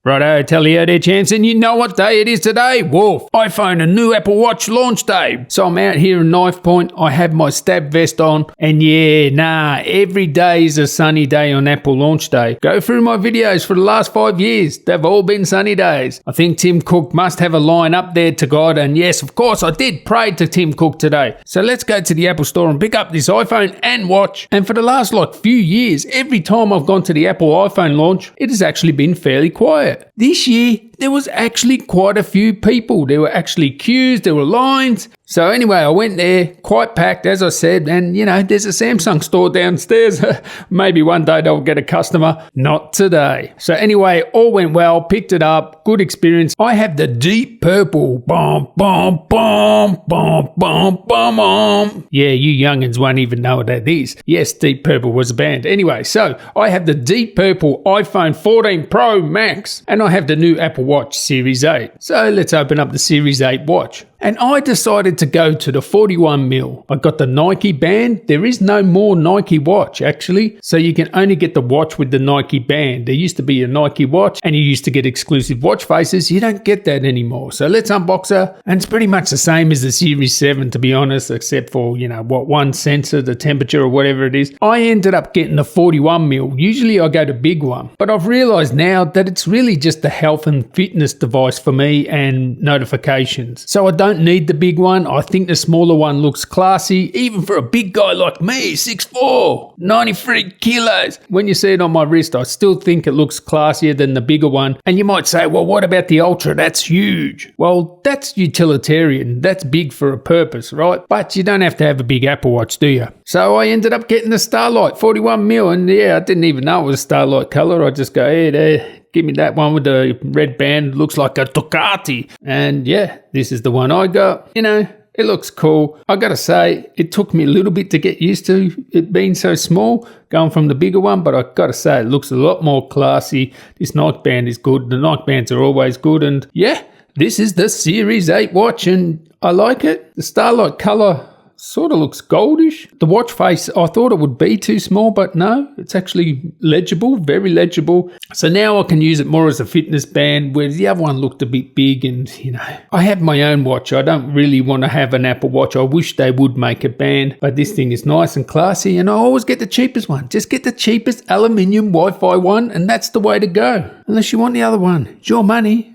Righto, tellio there, Chanson. You know what day it is today? Wolf. iPhone and new Apple Watch launch day. So I'm out here in Knife Point. I have my stab vest on. And every day is a sunny day on Apple launch day. Go through my videos for the last 5 years. They've all been sunny days. I think Tim Cook must have a line up there to God. And yes, of course, I did pray to Tim Cook today. So let's go to the Apple store and pick up this iPhone and watch. And for the last few years, every time I've gone to the Apple iPhone launch, it has actually been fairly quiet. This year, there was actually quite a few people. There were actually queues, there were lines. So anyway, I went there, quite packed, as I said, and there's a Samsung store downstairs. Maybe one day they'll get a customer. Not today. So anyway, all went well, picked it up, good experience. I have the deep purple. Bum, bum, bum, bum, bum, bum, bum. Yeah, you youngins won't even know what that is. Yes, Deep Purple was a band. Anyway, so I have the deep purple iPhone 14 Pro Max, and I have the new Apple Watch Series 8. So let's open up the Series 8 watch. And I decided to go to the 41mm. I got the Nike band. There is no more Nike watch, actually. So you can only get the watch with the Nike band. There used to be a Nike watch and you used to get exclusive watch faces. You don't get that anymore. So let's unbox her. And it's pretty much the same as the Series 7, to be honest, except for, one sensor, the temperature or whatever it is. I ended up getting the 41mm. Usually I go to big one. But I've realized now that it's really just a health and fitness device for me and notifications. So I don't need the big one. I think the smaller one looks classy, even for a big guy like me, 6'4", 93 kilos. When you see it on my wrist, I still think it looks classier than the bigger one. And you might say, well, what about the Ultra? That's huge. Well, that's utilitarian. That's big for a purpose, right? But you don't have to have a big Apple Watch, do you? So I ended up getting the Starlight 41mm, and I didn't even know it was Starlight color. I just go, hey, there. Give me that one with the red band. Looks like a Ducati. And this is the one I got. It looks cool. I gotta say, it took me a little bit to get used to it being so small, going from the bigger one, but I gotta say, it looks a lot more classy. This Nike band is good. The Nike bands are always good. And this is the Series 8 watch, and I like it. The Starlight color sort of looks goldish. The watch face, I thought it would be too small, but no, it's actually legible, very legible. So now I can use it more as a fitness band, whereas the other one looked a bit big. And, I have my own watch. I don't really want to have an Apple Watch. I wish they would make a band, but this thing is nice and classy, and I always get the cheapest one. Just get the cheapest aluminium Wi-Fi one, and that's the way to go. Unless you want the other one. It's your money.